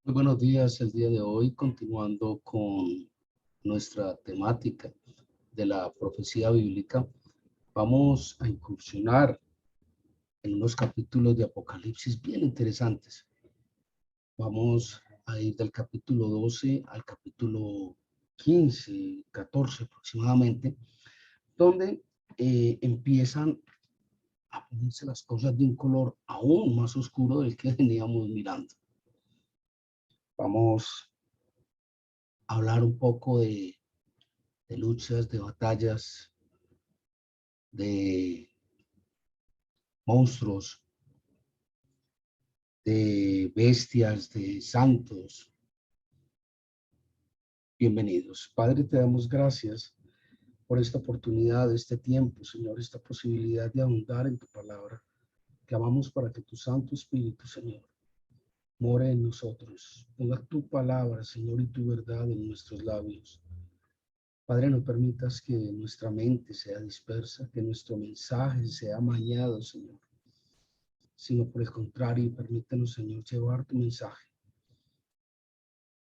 Muy buenos días, el día de hoy continuando con nuestra temática de la profecía bíblica, vamos a incursionar en unos capítulos de Apocalipsis bien interesantes. Vamos a ir del capítulo 12 al capítulo 15, 14 aproximadamente, donde empiezan a ponerse las cosas de un color aún más oscuro del que veníamos mirando. Vamos a hablar un poco de luchas, de batallas, de monstruos, de bestias, de santos. Bienvenidos. Padre, te damos gracias por esta oportunidad, este tiempo, Señor, esta posibilidad de ahondar en tu palabra. Clamamos para que tu Santo Espíritu, Señor, more en nosotros. Ponga tu palabra, Señor, y tu verdad en nuestros labios. Padre, no permitas que nuestra mente sea dispersa, que nuestro mensaje sea amañado, Señor, sino por el contrario, permítenos, Señor, llevar tu mensaje.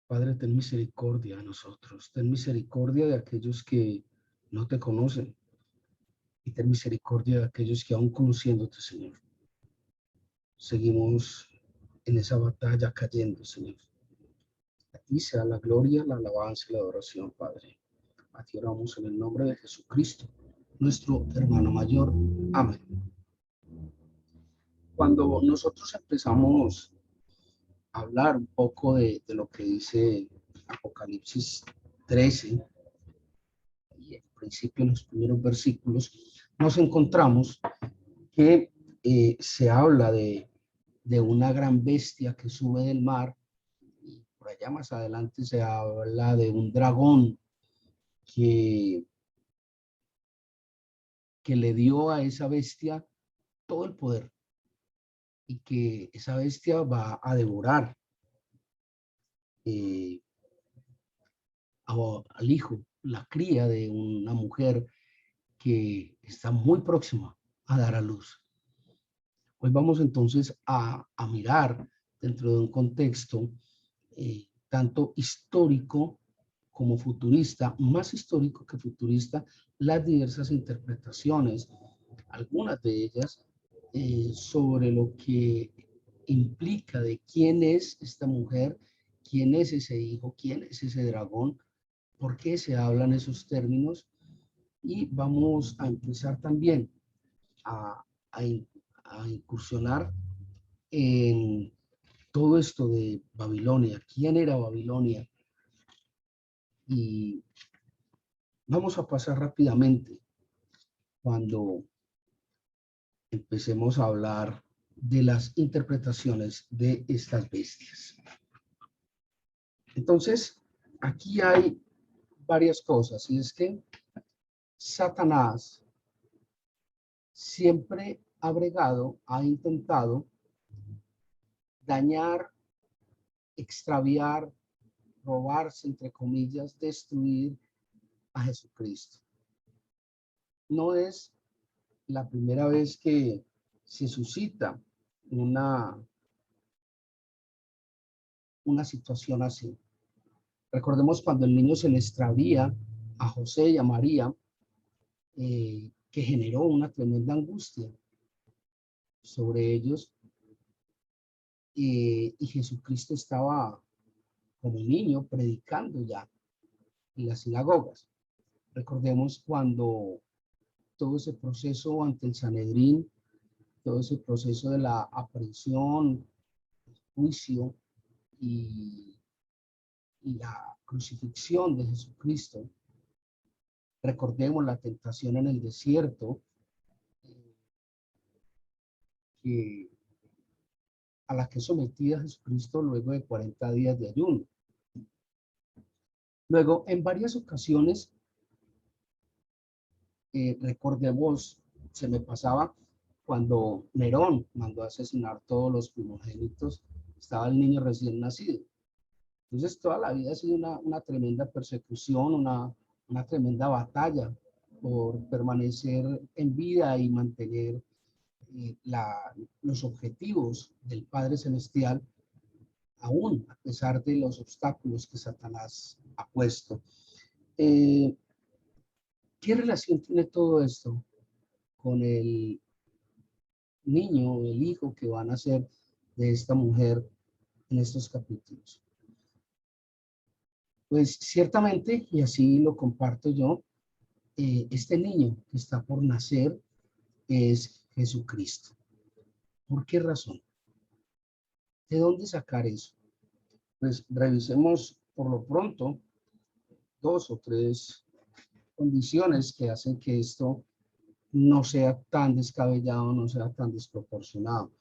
Padre, ten misericordia de nosotros, ten misericordia de aquellos que no te conocen y ten misericordia de aquellos que aún conociéndote, Señor, seguimos en esa batalla cayendo, Señor. A ti sea la gloria, la alabanza y la adoración, Padre. A ti oramos en el nombre de Jesucristo, nuestro hermano mayor. Amén. Cuando nosotros empezamos a hablar un poco de lo que dice Apocalipsis 13, y al principio en los primeros versículos, nos encontramos que se habla de una gran bestia que sube del mar, y por allá más adelante se habla de un dragón que, que le dio a esa bestia todo el poder y que esa bestia va a devorar eh, al hijo, la cría de una mujer que está muy próxima a dar a luz. Hoy vamos entonces a mirar dentro de un contexto tanto histórico como futurista, más histórico que futurista, las diversas interpretaciones, algunas de ellas sobre lo que implica de quién es esta mujer, quién es ese hijo, quién es ese dragón, por qué se hablan esos términos. Y vamos a empezar también a, a, a incursionar en todo esto de Babilonia, quién era Babilonia. Y vamos a pasar rápidamente cuando empecemos a hablar de las interpretaciones de estas bestias. Entonces, aquí hay varias cosas, y es que Satanás siempre ha bregado, ha intentado dañar, extraviar, robarse, entre comillas, destruir a Jesucristo. No es la primera vez que se suscita una situación así. Recordemos cuando el niño se le extravía a José y a María, que generó una tremenda angustia sobre ellos, y Jesucristo estaba como niño predicando ya en las sinagogas. Recordemos cuando todo ese proceso ante el Sanedrín, todo ese proceso de la aprehensión, juicio y, y la crucifixión de Jesucristo. Recordemos la tentación en el desierto, que, a la que sometía Jesucristo luego de 40 días de ayuno. Luego, en varias ocasiones, recordemos, se me pasaba cuando Nerón mandó a asesinar todos los primogénitos, estaba el niño recién nacido. Entonces, toda la vida ha sido una tremenda persecución, una tremenda batalla por permanecer en vida y mantener los objetivos del Padre Celestial aún a pesar de los obstáculos que Satanás ha puesto. ¿Qué relación tiene todo esto con el niño, el hijo que van a ser de esta mujer en estos capítulos? Pues ciertamente, y así lo comparto yo, este niño que está por nacer es Jesucristo. ¿Por qué razón? ¿De dónde sacar eso? Pues revisemos por lo pronto dos o tres condiciones que hacen que esto no sea tan descabellado, no sea tan desproporcionado.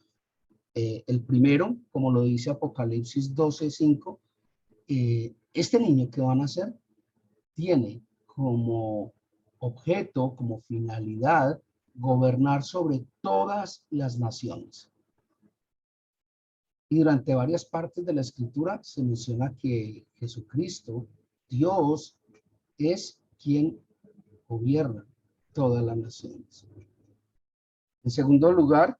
El primero, como lo dice Apocalipsis 12:5, este niño que van a nacer tiene como objeto, como finalidad, gobernar sobre todas las naciones. Y durante varias partes de la escritura se menciona que Jesucristo, Dios, es quien gobierna todas las naciones. En segundo lugar,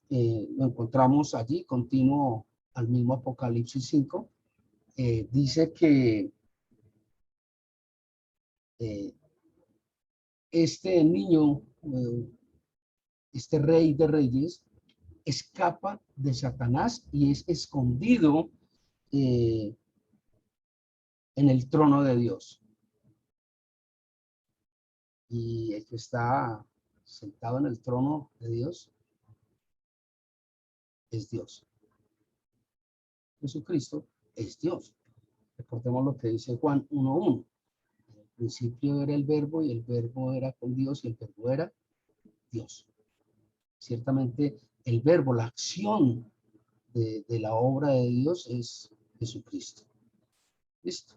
lo encontramos allí, continuo al mismo Apocalipsis 5, dice que este niño, este rey de reyes, escapa de Satanás y es escondido en el trono de Dios. Y el que está sentado en el trono de Dios es Dios. Jesucristo es Dios. Recordemos lo que dice Juan 1:1. En el principio era el verbo y el verbo era con Dios y el verbo era Dios. Ciertamente el verbo, la acción de la obra de Dios es Jesucristo. ¿Listo?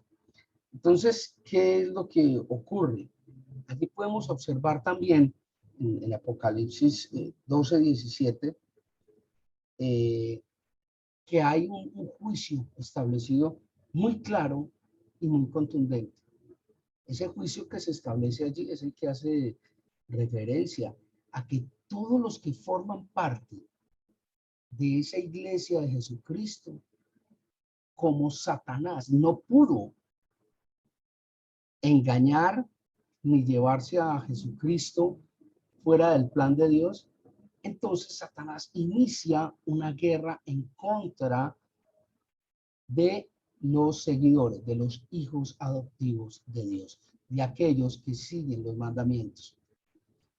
Entonces, ¿qué es lo que ocurre? Aquí podemos observar también en Apocalipsis 12:17 que hay un juicio establecido muy claro y muy contundente. Ese juicio que se establece allí es el que hace referencia a que todos los que forman parte de esa iglesia de Jesucristo, como Satanás no pudo engañar ni llevarse a Jesucristo fuera del plan de Dios, entonces Satanás inicia una guerra en contra de los seguidores, de los hijos adoptivos de Dios, de aquellos que siguen los mandamientos.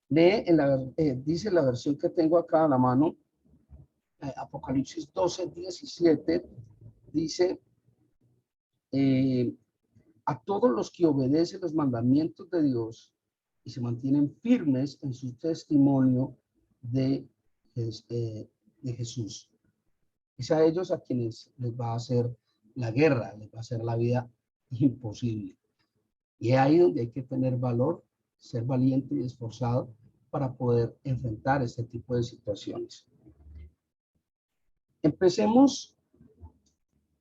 Dice la versión que tengo acá a la mano, Apocalipsis 12:17, dice, a todos los que obedecen los mandamientos de Dios y se mantienen firmes en su testimonio de Jesús. Es a ellos a quienes les va a hacer la guerra, les va a hacer la vida imposible. Y es ahí donde hay que tener valor, ser valiente y esforzado para poder enfrentar este tipo de situaciones. Empecemos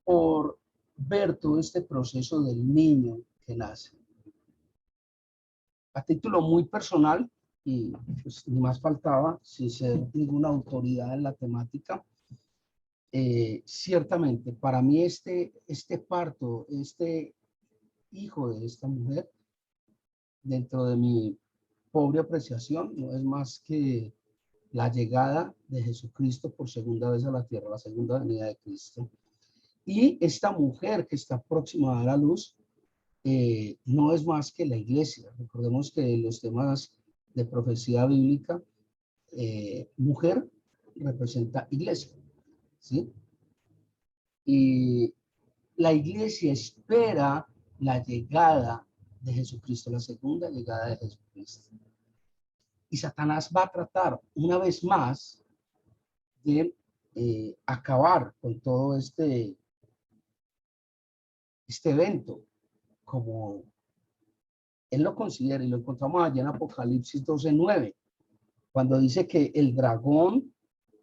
por ver todo este proceso del niño que nace. A título muy personal, y pues ni más faltaba, sin ser ninguna autoridad en la temática, ciertamente para mí este parto, este hijo de esta mujer, dentro de mi pobre apreciación, no es más que la llegada de Jesucristo por segunda vez a la tierra, la segunda venida de Cristo. Y esta mujer que está próxima a dar a luz, no es más que la iglesia. Recordemos que los temas de profecía bíblica, mujer representa iglesia, ¿sí? Y la iglesia espera la llegada de Jesucristo, la segunda llegada de Jesucristo. Y Satanás va a tratar una vez más de acabar con todo este evento, como él lo considera, y lo encontramos allá en Apocalipsis 12:9, cuando dice que el dragón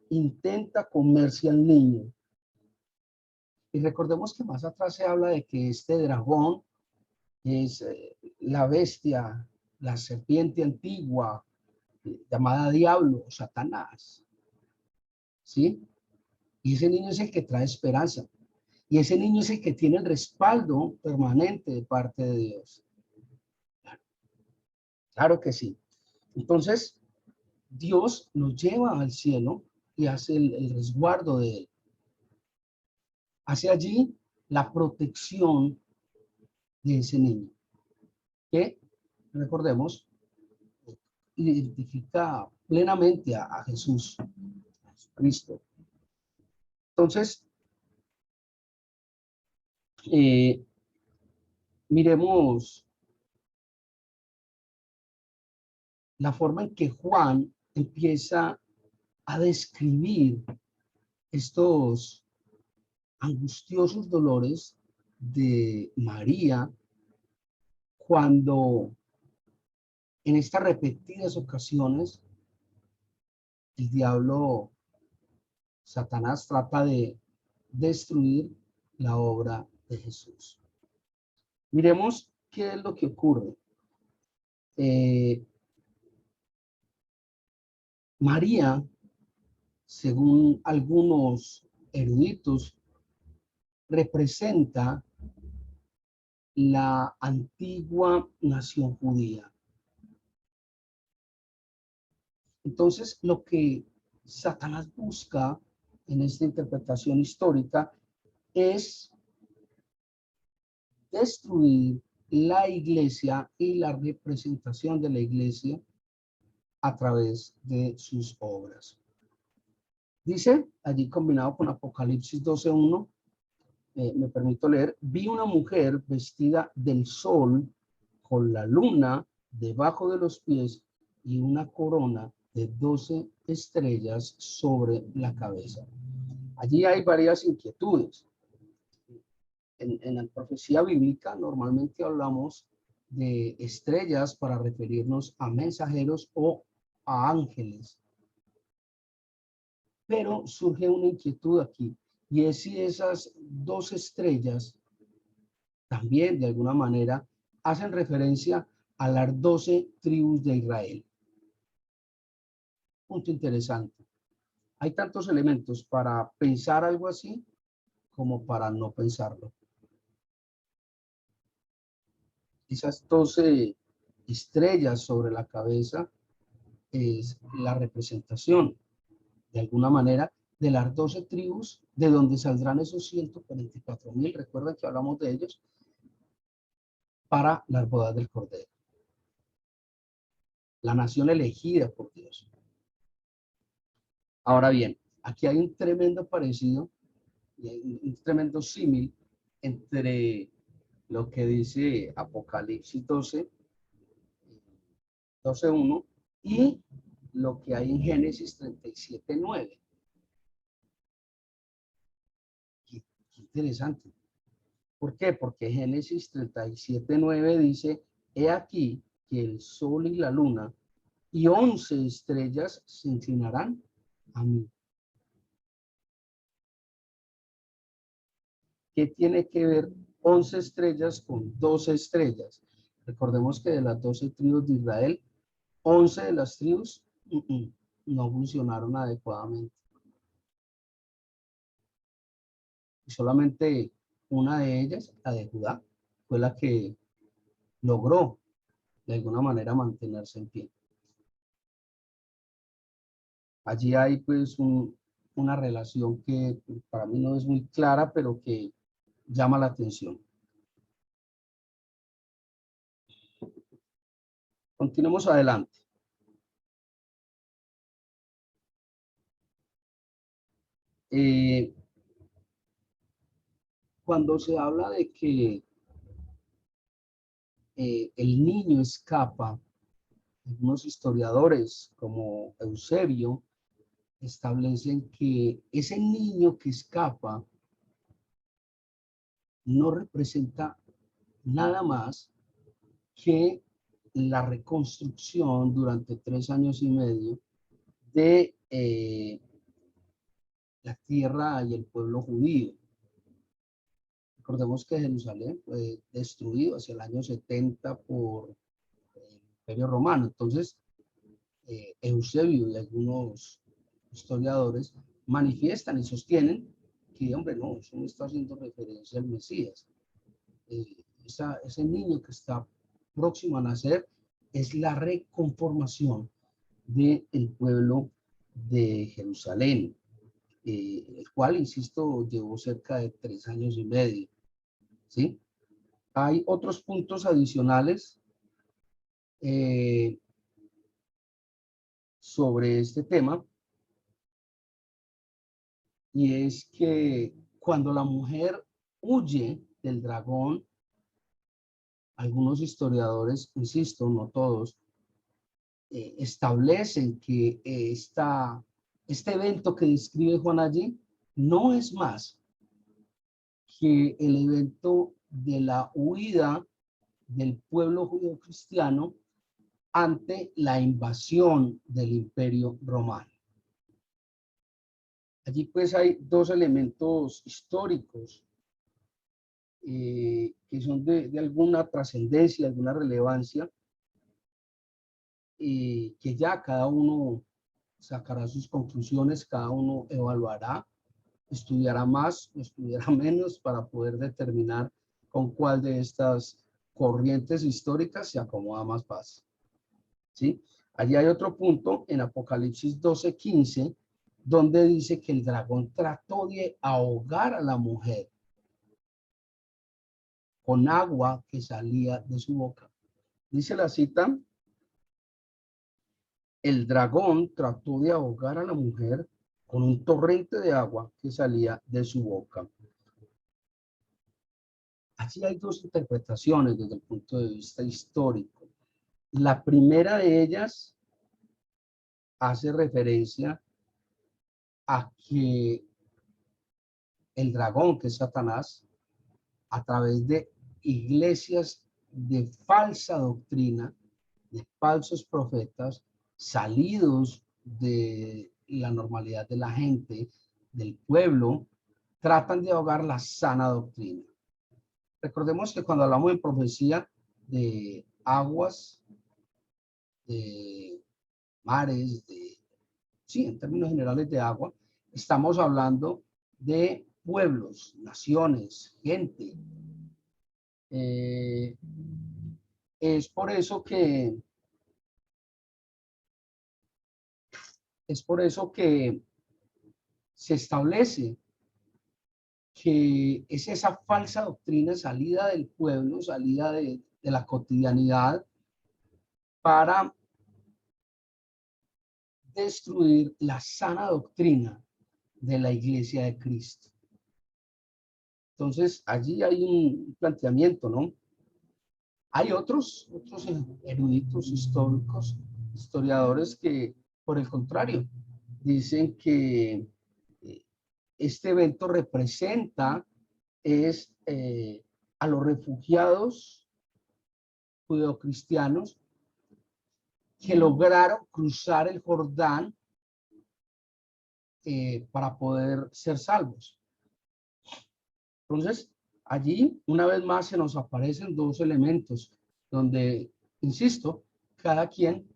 intenta comerse al niño. Y recordemos que más atrás se habla de que este dragón es la bestia, la serpiente antigua, llamada Diablo, Satanás, ¿sí? Y ese niño es el que trae esperanza. Y ese niño es el que tiene el respaldo permanente de parte de Dios. Claro que sí. Entonces, Dios nos lleva al cielo y hace el resguardo de él. Hace allí la protección de ese niño, que, recordemos, identifica plenamente a Jesús, a Jesucristo. Entonces, miremos la forma en que Juan empieza a describir estos angustiosos dolores de María cuando en estas repetidas ocasiones el diablo, Satanás, trata de destruir la obra de Jesús. Miremos qué es lo que ocurre. María, según algunos eruditos, representa la antigua nación judía. Entonces, lo que Satanás busca en esta interpretación histórica es destruir la iglesia y la representación de la iglesia a través de sus obras. Dice, allí combinado con Apocalipsis 12:1, me permito leer, vi una mujer vestida del sol con la luna debajo de los pies y una corona de 12 estrellas sobre la cabeza. Allí hay varias inquietudes. En la profecía bíblica normalmente hablamos de estrellas para referirnos a mensajeros o a ángeles. Pero surge una inquietud aquí, y es si esas 2 estrellas también de alguna manera hacen referencia a las 12 tribus de Israel. Punto interesante. Hay tantos elementos para pensar algo así como para no pensarlo. Esas 12 estrellas sobre la cabeza es la representación, de alguna manera, de las 12 tribus, de donde saldrán esos 144,000, recuerden que hablamos de ellos, para las bodas del Cordero. La nación elegida por Dios. Ahora bien, aquí hay un tremendo parecido, un tremendo símil entre lo que dice Apocalipsis 12:1 y lo que hay en Génesis 37:9. Qué interesante. ¿Por qué? Porque Génesis 37:9 dice, he aquí que el sol y la luna y 11 estrellas se inclinarán a mí. ¿Qué tiene que ver 11 estrellas con 12 estrellas? Recordemos que de las 12 tribus de Israel, 11 de las tribus no funcionaron adecuadamente. Y solamente una de ellas, la de Judá, fue la que logró de alguna manera mantenerse en pie. Allí hay pues una relación que para mí no es muy clara, pero que llama la atención. Continuemos adelante. Cuando se habla de que el niño escapa, algunos historiadores como Eusebio establecen que ese niño que escapa no representa nada más que la reconstrucción durante 3 años y medio de la tierra y el pueblo judío. Recordemos que Jerusalén fue destruido hacia el año 70 por el Imperio Romano. Entonces, Eusebio y algunos historiadores manifiestan y sostienen que, hombre, no, eso no está haciendo referencia al Mesías. Ese niño que está próximo a nacer es la reconformación del pueblo de Jerusalén, el cual, insisto, llevó cerca de 3 años y medio, ¿sí? Hay otros puntos adicionales sobre este tema, y es que cuando la mujer huye del dragón, algunos historiadores, insisto, no todos, establecen que este evento que describe Juan allí no es más que el evento de la huida del pueblo judío cristiano ante la invasión del Imperio Romano. Allí pues hay dos elementos históricos que son de alguna trascendencia, alguna relevancia, que ya cada uno sacará sus conclusiones, cada uno evaluará, estudiará más o estudiará menos para poder determinar con cuál de estas corrientes históricas se acomoda más fácil, ¿sí? Allí hay otro punto en Apocalipsis 12:15, donde dice que el dragón trató de ahogar a la mujer con agua que salía de su boca. Dice la cita: el dragón trató de ahogar a la mujer con un torrente de agua que salía de su boca. Aquí hay dos interpretaciones desde el punto de vista histórico. La primera de ellas hace referencia a que el dragón, que es Satanás, a través de iglesias de falsa doctrina, de falsos profetas, salidos de la normalidad de la gente, del pueblo, tratan de ahogar la sana doctrina. Recordemos que cuando hablamos en profecía de aguas, de mares, sí, en términos generales de agua, estamos hablando de pueblos, naciones, gente. Es por eso que se establece que es esa falsa doctrina salida del pueblo, salida de la cotidianidad, para destruir la sana doctrina de la Iglesia de Cristo. Entonces, allí hay un planteamiento, ¿no? Hay otros eruditos históricos, historiadores, que, por el contrario, dicen que este evento representa a los refugiados judeocristianos que lograron cruzar el Jordán para poder ser salvos. Entonces, allí, una vez más, se nos aparecen dos elementos donde, insisto, cada quien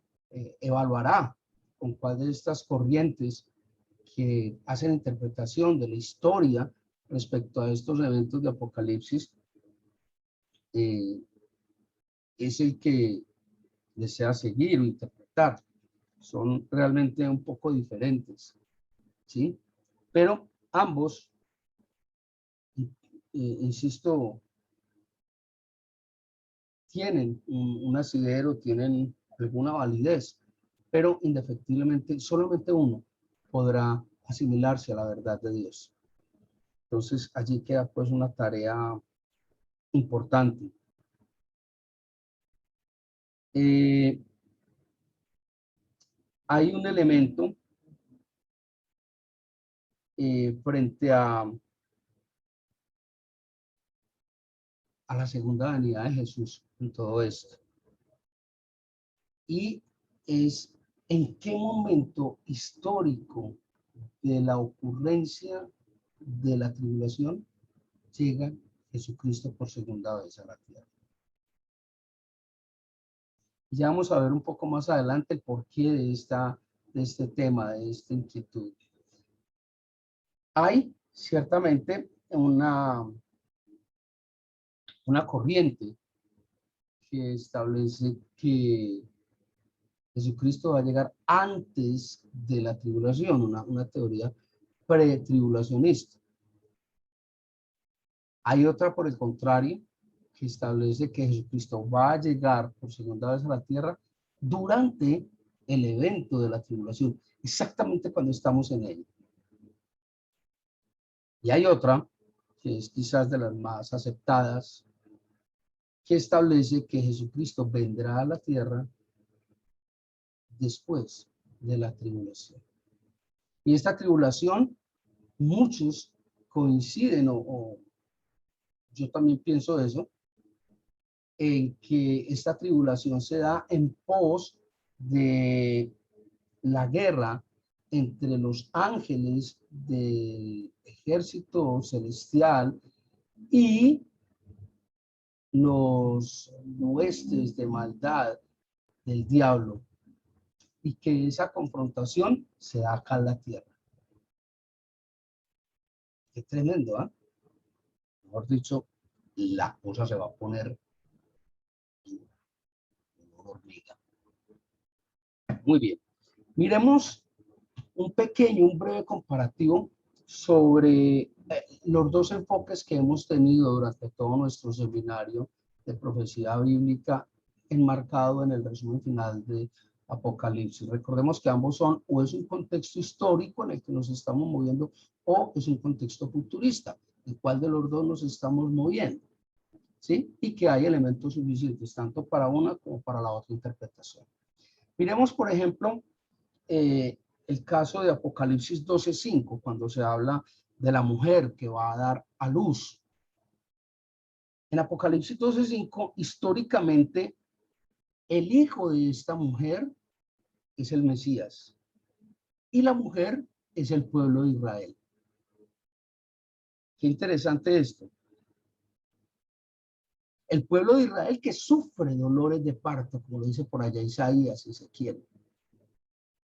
evaluará con cuál de estas corrientes que hacen interpretación de la historia respecto a estos eventos de Apocalipsis es el que desea seguir o interpretar. Son realmente un poco diferentes, ¿sí? Pero ambos, insisto, tienen un asidero, tienen alguna validez, pero indefectiblemente solamente uno podrá asimilarse a la verdad de Dios. Entonces allí queda pues una tarea importante. Hay un elemento frente a la segunda venida de Jesús en todo esto. Y es en qué momento histórico de la ocurrencia de la tribulación llega Jesucristo por segunda vez a la tierra. Ya vamos a ver un poco más adelante el porqué de este tema, de esta inquietud. Hay ciertamente una corriente que establece que Jesucristo va a llegar antes de la tribulación, una teoría pretribulacionista. Hay otra, por el contrario, que establece que Jesucristo va a llegar por segunda vez a la tierra durante el evento de la tribulación, exactamente cuando estamos en él. Y hay otra, que es quizás de las más aceptadas, que establece que Jesucristo vendrá a la tierra después de la tribulación. Y esta tribulación, muchos coinciden, o yo también pienso eso, en que esta tribulación se da en pos de la guerra entre los ángeles del ejército celestial y los huestes de maldad del diablo, y que esa confrontación se da acá en la tierra. Qué tremendo, ¿eh? Mejor dicho, la cosa se va a poner hormiga. Muy bien. Miremos un breve comparativo sobre los dos enfoques que hemos tenido durante todo nuestro seminario de profecía bíblica, enmarcado en el resumen final de Apocalipsis. Recordemos que ambos son, o es un contexto histórico en el que nos estamos moviendo, o es un contexto futurista. ¿En cuál de los dos nos estamos moviendo? ¿Sí? Y que hay elementos suficientes tanto para una como para la otra interpretación. Miremos, por ejemplo, el caso de Apocalipsis 12:5, cuando se habla de la mujer que va a dar a luz. En Apocalipsis 12:5, históricamente, el hijo de esta mujer es el Mesías y la mujer es el pueblo de Israel. Qué interesante esto. El pueblo de Israel que sufre dolores de parto, como lo dice por allá Isaías, Ezequiel.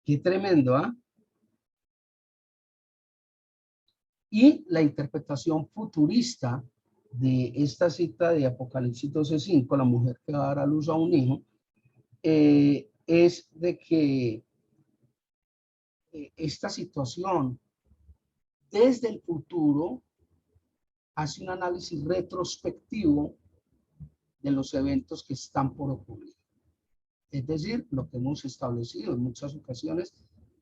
Qué tremendo, ¿ah? Y la interpretación futurista de esta cita de Apocalipsis 12:5, la mujer que va a dar a luz a un hijo, es de que esta situación desde el futuro hace un análisis retrospectivo de los eventos que están por ocurrir. Es decir, lo que hemos establecido en muchas ocasiones,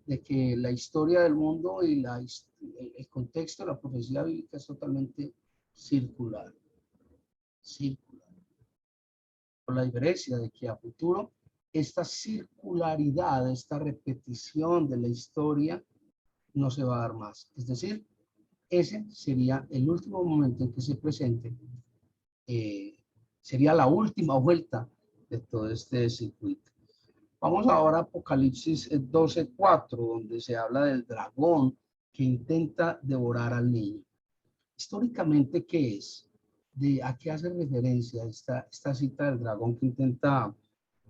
de que la historia del mundo y el contexto de la profecía bíblica es totalmente circular. Por la diferencia de que a futuro esta circularidad, esta repetición de la historia no se va a dar más. Es decir, ese sería el último momento en que se presente, sería la última vuelta de todo este circuito. Vamos ahora a Apocalipsis 12:4, donde se habla del dragón que intenta devorar al niño. Históricamente, ¿qué es? ¿A qué hace referencia esta cita del dragón que intenta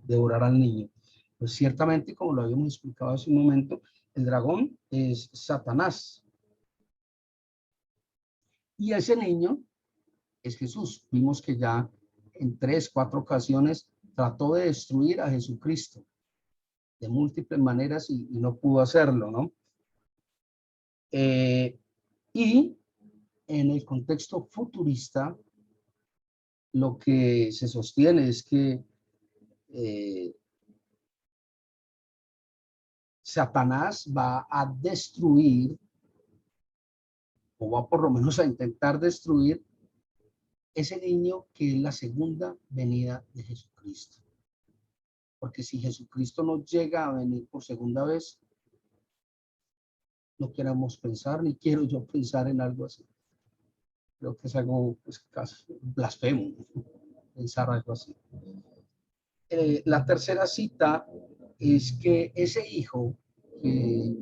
devorar al niño? Pues ciertamente, como lo habíamos explicado hace un momento, el dragón es Satanás. Y ese niño es Jesús. Vimos que ya en 3, 4 ocasiones trató de destruir a Jesucristo de múltiples maneras y no pudo hacerlo, ¿no? Y en el contexto futurista, lo que se sostiene es que Satanás va a destruir, o va por lo menos a intentar destruir, ese niño que es la segunda venida de Jesucristo. Porque si Jesucristo no llega a venir por segunda vez, no queramos pensar, ni quiero yo pensar en algo así. Creo que es algo pues, casi blasfemo, pensar algo así. La tercera cita es que ese hijo que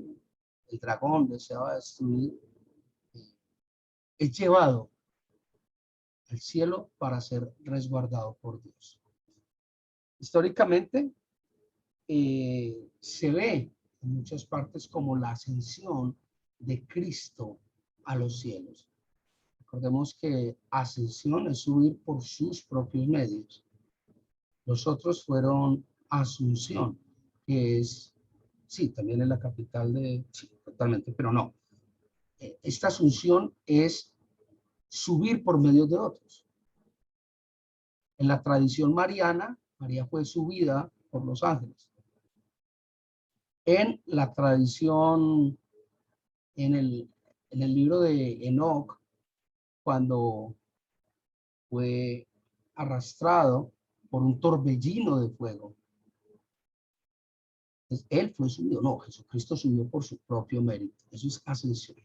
el dragón deseaba destruir es llevado al cielo para ser resguardado por Dios. Históricamente se ve en muchas partes como la ascensión de Cristo a los cielos. Recordemos que ascensión es subir por sus propios medios. Los otros fueron Asunción, que es, sí, también es la capital de, sí, totalmente, pero no. Esta Asunción es subir por medio de otros. En la tradición mariana, María fue subida por los ángeles. En la tradición, en el libro de Enoc, cuando fue arrastrado por un torbellino de fuego, entonces, él fue subido. No, Jesucristo subió por su propio mérito. Eso es ascensión.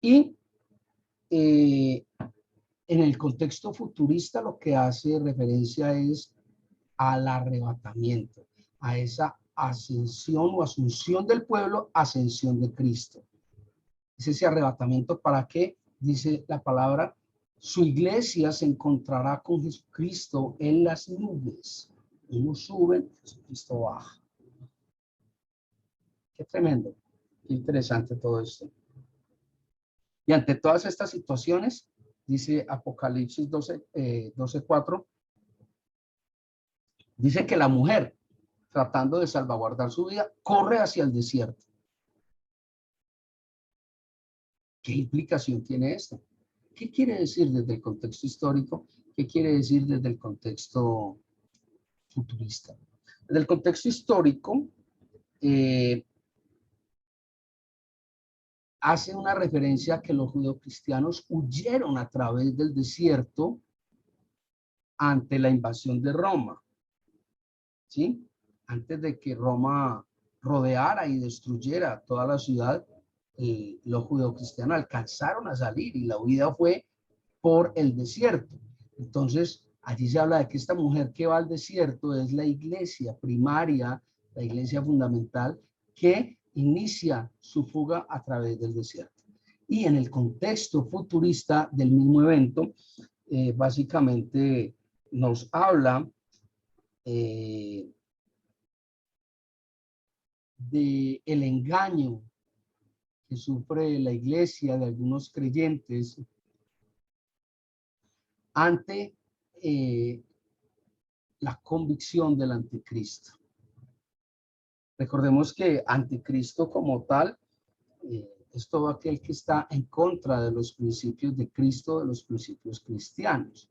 Y en el contexto futurista lo que hace referencia es al arrebatamiento, a esa ascensión o asunción del pueblo, ascensión de Cristo. Es ese arrebatamiento para que, dice la palabra, su iglesia se encontrará con Jesucristo en las nubes. Unos suben, Jesucristo baja. Qué tremendo, qué interesante todo esto. Y ante todas estas situaciones, dice Apocalipsis 12:4, dice que la mujer, tratando de salvaguardar su vida, corre hacia el desierto. ¿Qué implicación tiene esto? ¿Qué quiere decir desde el contexto histórico? ¿Qué quiere decir desde el contexto futurista? Desde el contexto histórico, hace una referencia a que los judeocristianos huyeron a través del desierto ante la invasión de Roma, ¿sí? Antes de que Roma rodeara y destruyera toda la ciudad, los judeocristianos alcanzaron a salir y la huida fue por el desierto. Entonces, allí se habla de que esta mujer que va al desierto es la iglesia primaria, la iglesia fundamental, que inicia su fuga a través del desierto. Y en el contexto futurista del mismo evento, básicamente nos habla del engaño que sufre la iglesia de algunos creyentes ante la convicción del anticristo. Recordemos que anticristo como tal es todo aquel que está en contra de los principios de Cristo, de los principios cristianos,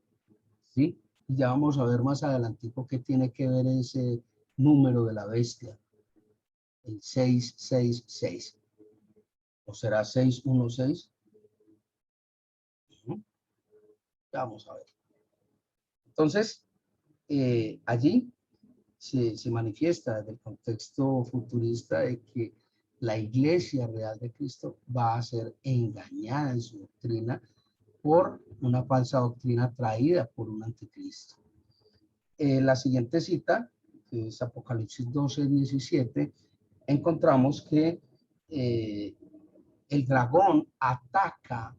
¿sí? Y ya vamos a ver más adelantico qué tiene que ver ese número de la bestia, el 666. ¿O será 616? Ya vamos a ver. Entonces, allí se manifiesta desde el contexto futurista de que la iglesia real de Cristo va a ser engañada en su doctrina por una falsa doctrina traída por un anticristo. La siguiente cita, que es Apocalipsis 12:17, encontramos que el dragón ataca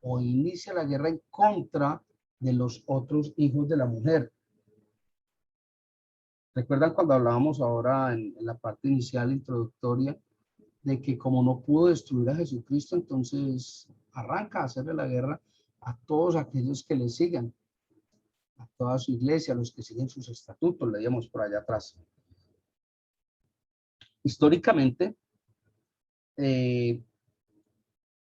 o inicia la guerra en contra de los otros hijos de la mujer. ¿Recuerdan cuando hablábamos ahora en la parte inicial introductoria de que como no pudo destruir a Jesucristo, entonces arranca a hacerle la guerra a todos aquellos que le sigan, a toda su iglesia, a los que siguen sus estatutos, leíamos por allá atrás. Históricamente,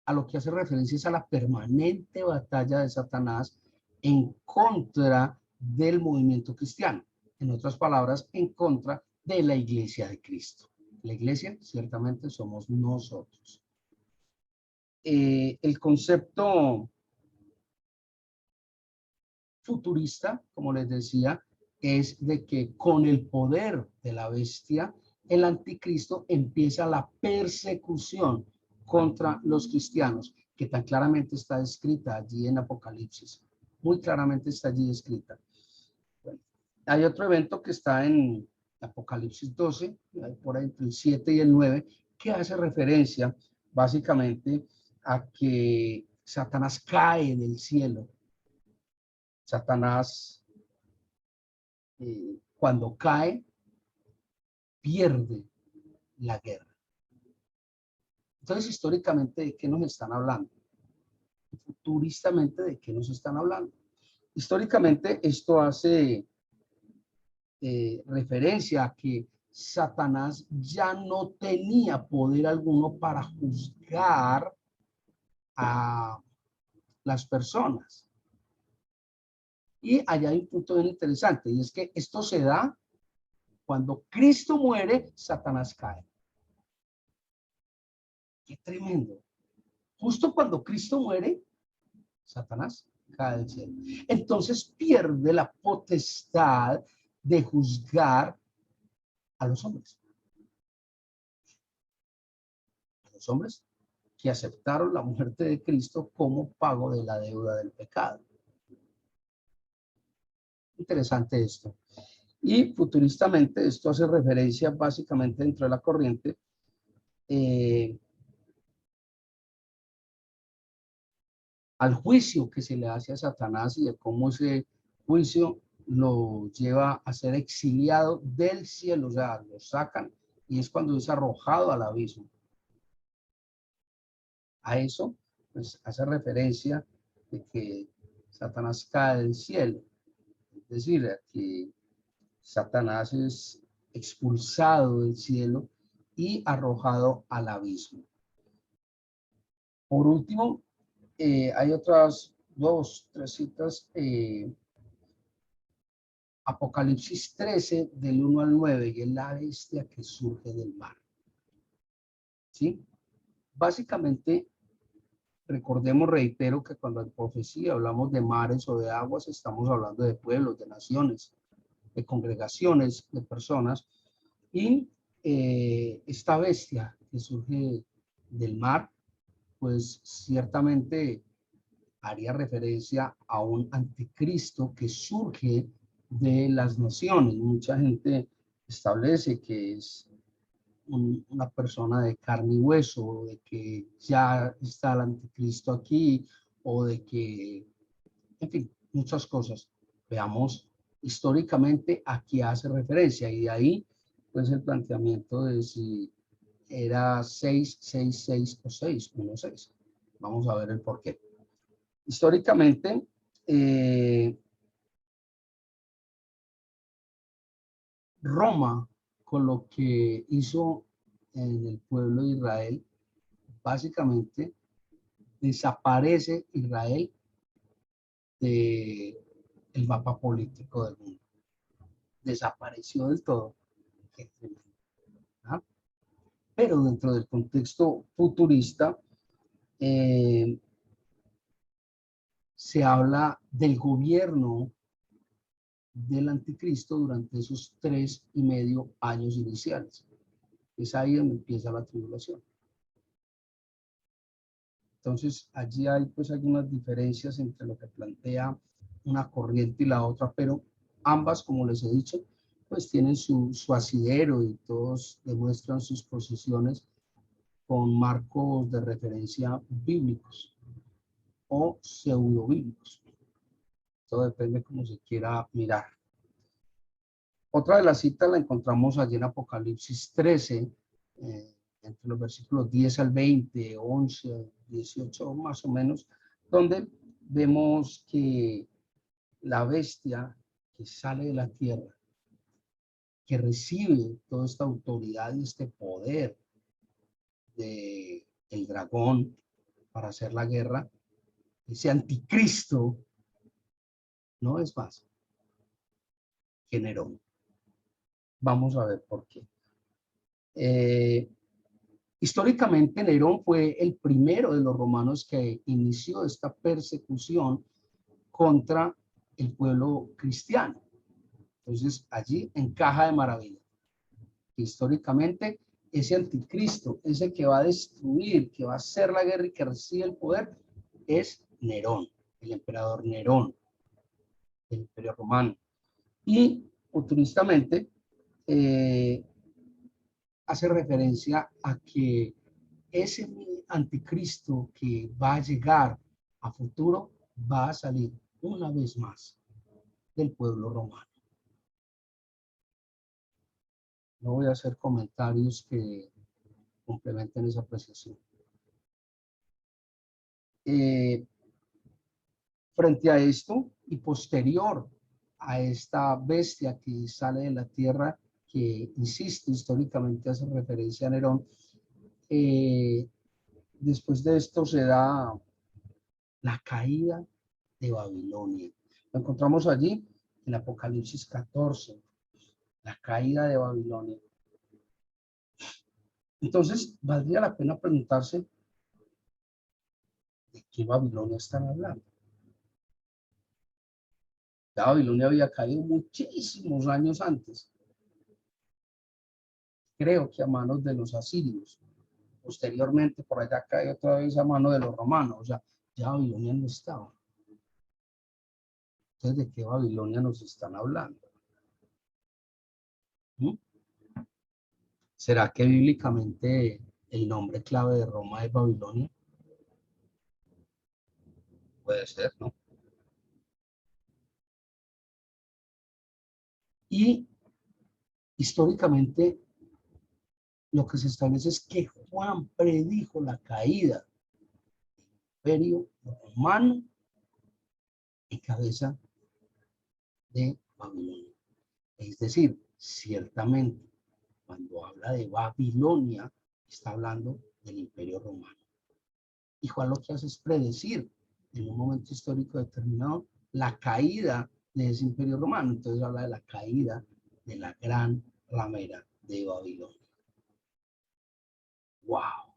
a lo que hace referencia es a la permanente batalla de Satanás en contra del movimiento cristiano. En otras palabras, en contra de la iglesia de Cristo. La iglesia, ciertamente, somos nosotros. El concepto futurista, como les decía, es de que con el poder de la bestia, el anticristo empieza la persecución contra los cristianos, que tan claramente está descrita allí en Apocalipsis. Muy claramente está allí descrita. Bueno, hay otro evento que está en Apocalipsis 12, por ahí entre el 7 y el 9, que hace referencia básicamente a que Satanás cae del cielo. Satanás, cuando cae, pierde la guerra. Entonces, históricamente, ¿de qué nos están hablando? Futuristamente, ¿de qué nos están hablando? Históricamente, esto hace referencia a que Satanás ya no tenía poder alguno para juzgar a las personas. Y allá hay un punto bien interesante, y es que esto se da cuando Cristo muere, Satanás cae. Qué tremendo. Justo cuando Cristo muere, Satanás cae del cielo. Entonces pierde la potestad de juzgar a los hombres. A los hombres que aceptaron la muerte de Cristo como pago de la deuda del pecado. Interesante esto. Y futuristamente esto hace referencia básicamente dentro de la corriente al juicio que se le hace a Satanás y de cómo ese juicio lo lleva a ser exiliado del cielo, o sea, lo sacan y es cuando es arrojado al abismo. A eso, pues, hace referencia de que Satanás cae del cielo, es decir, que Satanás es expulsado del cielo y arrojado al abismo. Por último, hay otras tres citas. Apocalipsis 13, del 1 al 9, y es la bestia que surge del mar. ¿Sí? Básicamente, recordemos, reitero, que cuando en profecía hablamos de mares o de aguas, estamos hablando de pueblos, de naciones, de congregaciones, de personas, y esta bestia que surge del mar, pues ciertamente haría referencia a un anticristo que surge de las naciones. Mucha gente establece que es una persona de carne y hueso, de que ya está el anticristo aquí, o de que, en fin, muchas cosas. Veamos históricamente a qué hace referencia, y de ahí, pues, el planteamiento de si era 666 o 616. Vamos a ver el porqué. Históricamente, Roma, con lo que hizo en el pueblo de Israel, básicamente desaparece Israel del mapa político del mundo. Desapareció del todo. ¿Ah? Pero dentro del contexto futurista, se habla del gobierno del anticristo durante esos 3,5 años iniciales. Es ahí donde empieza la tribulación. Entonces, allí hay pues algunas diferencias entre lo que plantea una corriente y la otra, pero ambas, como les he dicho, pues tienen su asidero y todos demuestran sus posiciones con marcos de referencia bíblicos o pseudo bíblicos. Todo depende cómo se quiera mirar. Otra de las citas la encontramos allí en Apocalipsis 13, entre los versículos 10 al 20, 11, 18 más o menos, donde vemos que la bestia que sale de la tierra, que recibe toda esta autoridad y este poder del dragón para hacer la guerra, ese anticristo, no es más que Nerón. Vamos a ver por qué. Históricamente, Nerón fue el primero de los romanos que inició esta persecución contra el pueblo cristiano. Entonces, allí encaja de maravilla. Históricamente, ese anticristo, ese que va a destruir, que va a hacer la guerra y que recibe el poder, es Nerón, el emperador Nerón, del Imperio Romano. Y futuristamente, hace referencia a que ese anticristo que va a llegar a futuro va a salir una vez más del pueblo romano. No voy a hacer comentarios que complementen esa apreciación. Eh, frente a esto y posterior a esta bestia que sale de la tierra, que insiste históricamente hace referencia a Nerón, después de esto se da la caída de Babilonia. Lo encontramos allí en Apocalipsis 14, la caída de Babilonia. Entonces, valdría la pena preguntarse de qué Babilonia están hablando. Ya Babilonia había caído muchísimos años antes, creo que a manos de los asirios. Posteriormente, por allá cae otra vez a mano de los romanos. O sea, ya Babilonia no estaba. Entonces, ¿de qué Babilonia nos están hablando? ¿Mm? ¿Será que bíblicamente el nombre clave de Roma es Babilonia? Puede ser, ¿no? Y históricamente lo que se establece es que Juan predijo la caída del imperio romano en cabeza de Babilonia. Es decir, ciertamente, cuando habla de Babilonia, está hablando del imperio romano. Y Juan lo que hace es predecir en un momento histórico determinado la caída de ese imperio romano. Entonces habla de la caída de la gran ramera de Babilonia. ¡Wow!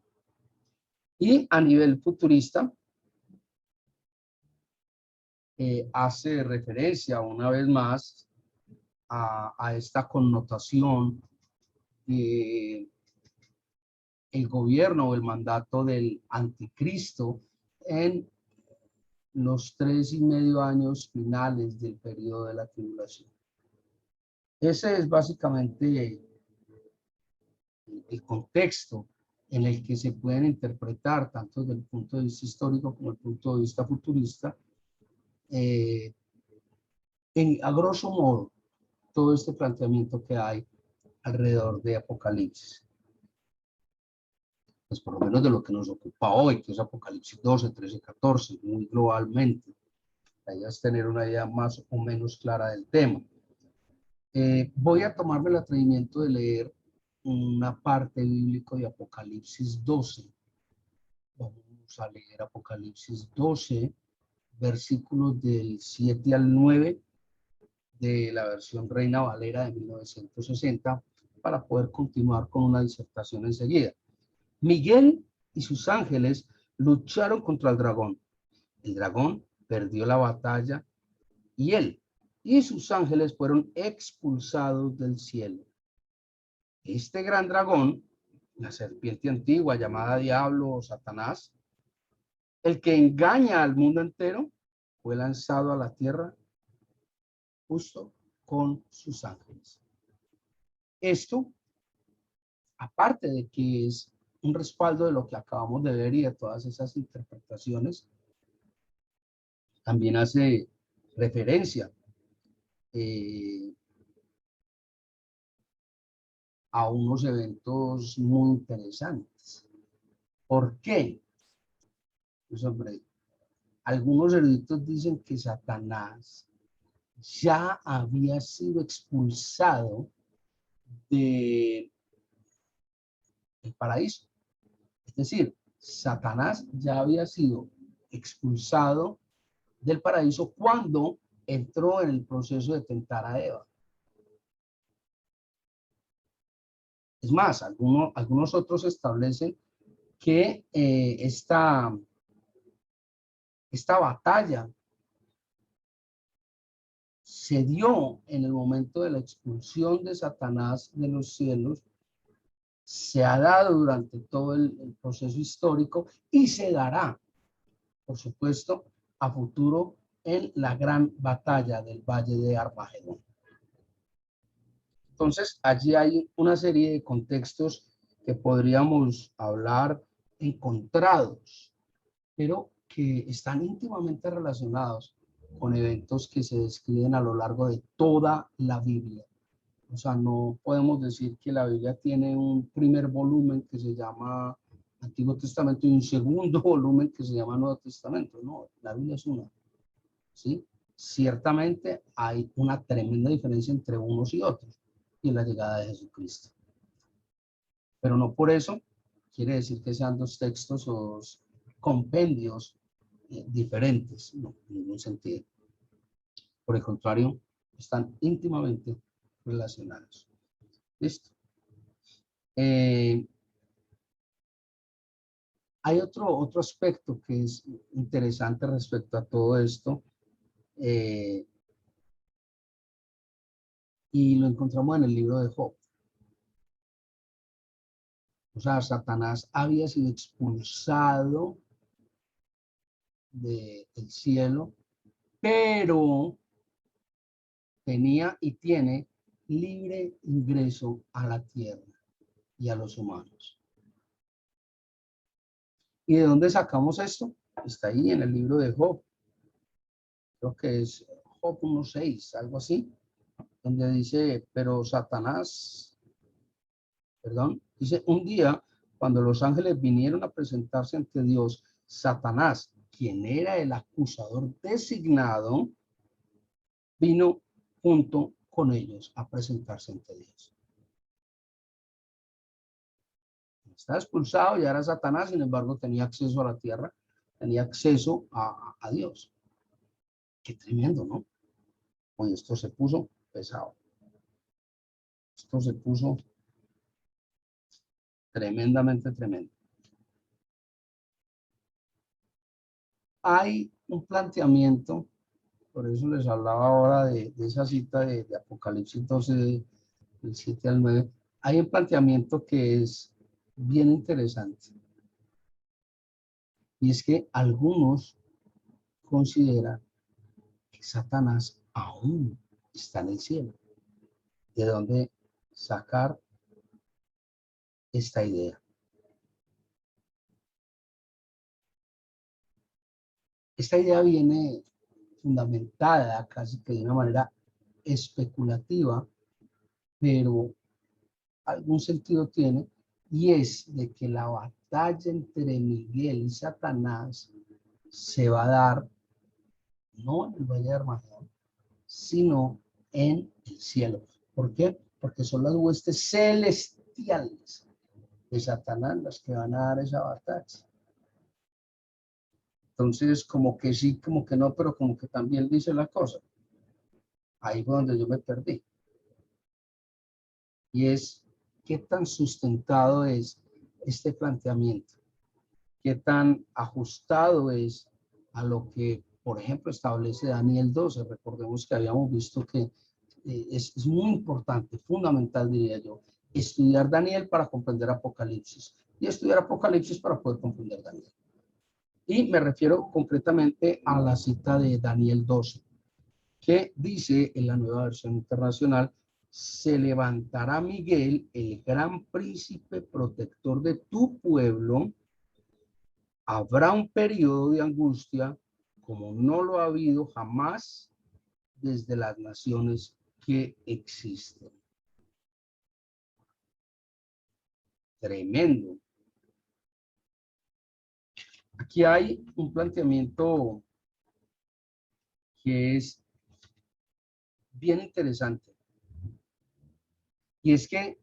Y a nivel futurista, hace referencia una vez más a esta connotación de el gobierno o el mandato del anticristo en los 3,5 años finales del periodo de la tribulación. Ese es básicamente el contexto en el que se pueden interpretar, tanto desde el punto de vista histórico como el punto de vista futurista, a grosso modo, todo este planteamiento que hay alrededor de Apocalipsis. Pues por lo menos de lo que nos ocupa hoy, que es Apocalipsis 12, 13, 14, muy globalmente. La idea es tener una idea más o menos clara del tema. Voy a tomarme el atrevimiento de leer una parte bíblica de Apocalipsis 12. Vamos a leer Apocalipsis 12, versículos del 7 al 9 de la versión Reina Valera de 1960 para poder continuar con una disertación enseguida. Miguel y sus ángeles lucharon contra el dragón. El dragón perdió la batalla y él y sus ángeles fueron expulsados del cielo. Este gran dragón, la serpiente antigua llamada Diablo o Satanás, el que engaña al mundo entero, fue lanzado a la tierra justo con sus ángeles. Esto, aparte de que es un respaldo de lo que acabamos de ver y de todas esas interpretaciones, también hace referencia a unos eventos muy interesantes. ¿Por qué? Pues hombre, algunos eruditos dicen que Satanás ya había sido expulsado del paraíso. Es decir, Satanás ya había sido expulsado del paraíso cuando entró en el proceso de tentar a Eva. Es más, algunos otros establecen que esta batalla se dio en el momento de la expulsión de Satanás de los cielos, se ha dado durante todo el proceso histórico y se dará, por supuesto, a futuro en la gran batalla del Valle de Armagedón. Entonces, allí hay una serie de contextos que podríamos hablar encontrados, pero que están íntimamente relacionados con eventos que se describen a lo largo de toda la Biblia. O sea, no podemos decir que la Biblia tiene un primer volumen que se llama Antiguo Testamento y un segundo volumen que se llama Nuevo Testamento. No, la Biblia es una. ¿Sí? Ciertamente hay una tremenda diferencia entre unos y otros y la llegada de Jesucristo. Pero no por eso quiere decir que sean dos textos o dos compendios diferentes, no, en ningún sentido. Por el contrario, están íntimamente relacionados. ¿Listo? Hay otro aspecto que es interesante respecto a todo esto, y lo encontramos en el libro de Job. O sea, Satanás había sido expulsado del cielo, pero tenía y tiene libre ingreso a la tierra y a los humanos. ¿Y de dónde sacamos esto? Está ahí en el libro de Job. Creo que es Job 1:6, algo así, donde dice, pero Satanás, perdón, dice, un día, cuando los ángeles vinieron a presentarse ante Dios, Satanás, quien era el acusador designado, vino junto con ellos a presentarse ante Dios. Estaba expulsado, ya era Satanás, sin embargo tenía acceso a la tierra, tenía acceso a Dios. Qué tremendo, ¿no? Oye, esto se puso pesado. Esto se puso tremendamente tremendo. Hay un planteamiento, por eso les hablaba ahora de esa cita de Apocalipsis 12, del 7 al 9. Hay un planteamiento que es bien interesante. Y es que algunos consideran que Satanás aún está en el cielo. ¿De dónde sacar esta idea? Esta idea viene fundamentada casi que de una manera especulativa, pero algún sentido tiene, y es de que la batalla entre Miguel y Satanás se va a dar no en el Valle de Armagedón, sino en el cielo. ¿Por qué? Porque son las huestes celestiales de Satanás las que van a dar esa batalla. Entonces, como que sí, como que no, pero como que también dice la cosa. Ahí fue donde yo me perdí. Y es, ¿qué tan sustentado es este planteamiento? ¿Qué tan ajustado es a lo que, por ejemplo, establece Daniel 12? Recordemos que habíamos visto que es muy importante, fundamental, diría yo, estudiar Daniel para comprender Apocalipsis y estudiar Apocalipsis para poder comprender Daniel. Y me refiero concretamente a la cita de Daniel 12, que dice en la Nueva Versión Internacional, se levantará Miguel, el gran príncipe protector de tu pueblo. Habrá un periodo de angustia como no lo ha habido jamás desde las naciones que existen. Tremendo. Aquí hay un planteamiento que es bien interesante. Y es que,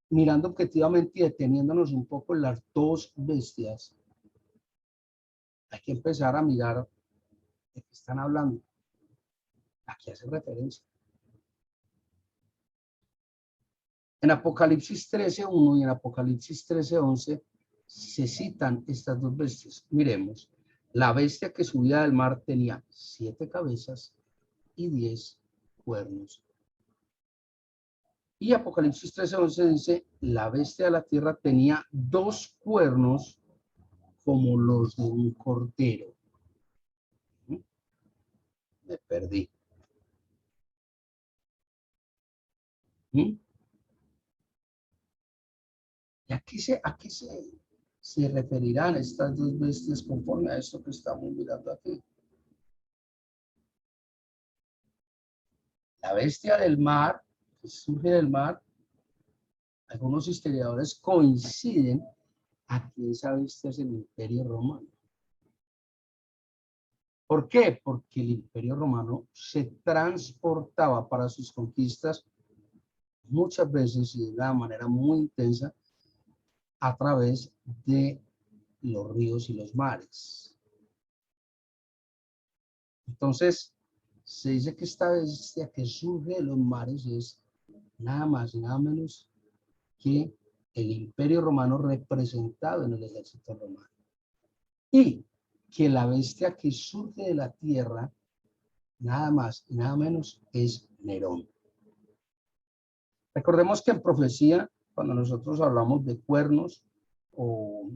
mirando objetivamente y deteniéndonos un poco en las dos bestias, hay que empezar a mirar de qué están hablando. Aquí hace referencia. En Apocalipsis 13:1 y en Apocalipsis 13:11 se citan estas dos bestias. Miremos. La bestia que subía del mar tenía 7 cabezas y 10 cuernos. Y Apocalipsis 13:11 dice, la bestia de la tierra tenía 2 cuernos como los de un cordero. Me perdí. ¿Y a qué se referirán estas dos bestias conforme a esto que estamos mirando aquí? La bestia del mar, que surge del mar, algunos historiadores coinciden ¿A quién sabe usted es el Imperio Romano? ¿Por qué? Porque el Imperio Romano se transportaba para sus conquistas muchas veces y de una manera muy intensa a través de los ríos y los mares. Entonces, se dice que esta bestia que surge de los mares es nada más y nada menos que el Imperio Romano representado en el ejército romano. Y que la bestia que surge de la tierra, nada más y nada menos, es Nerón. Recordemos que en profecía, cuando nosotros hablamos de cuernos, o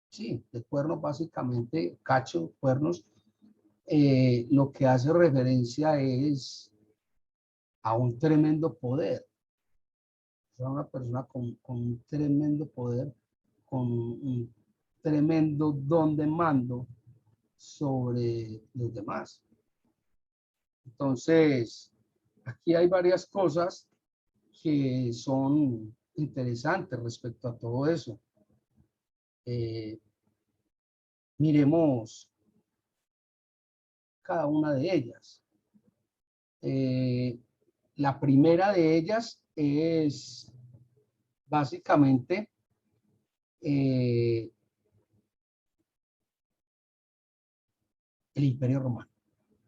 sí, de cuernos básicamente, cacho, cuernos, lo que hace referencia es a un tremendo poder. O sea, una persona con un tremendo poder, con un tremendo don de mando sobre los demás. Entonces, aquí hay varias cosas que son interesantes respecto a todo eso. Miremos cada una de ellas. La primera de ellas es básicamente el Imperio Romano.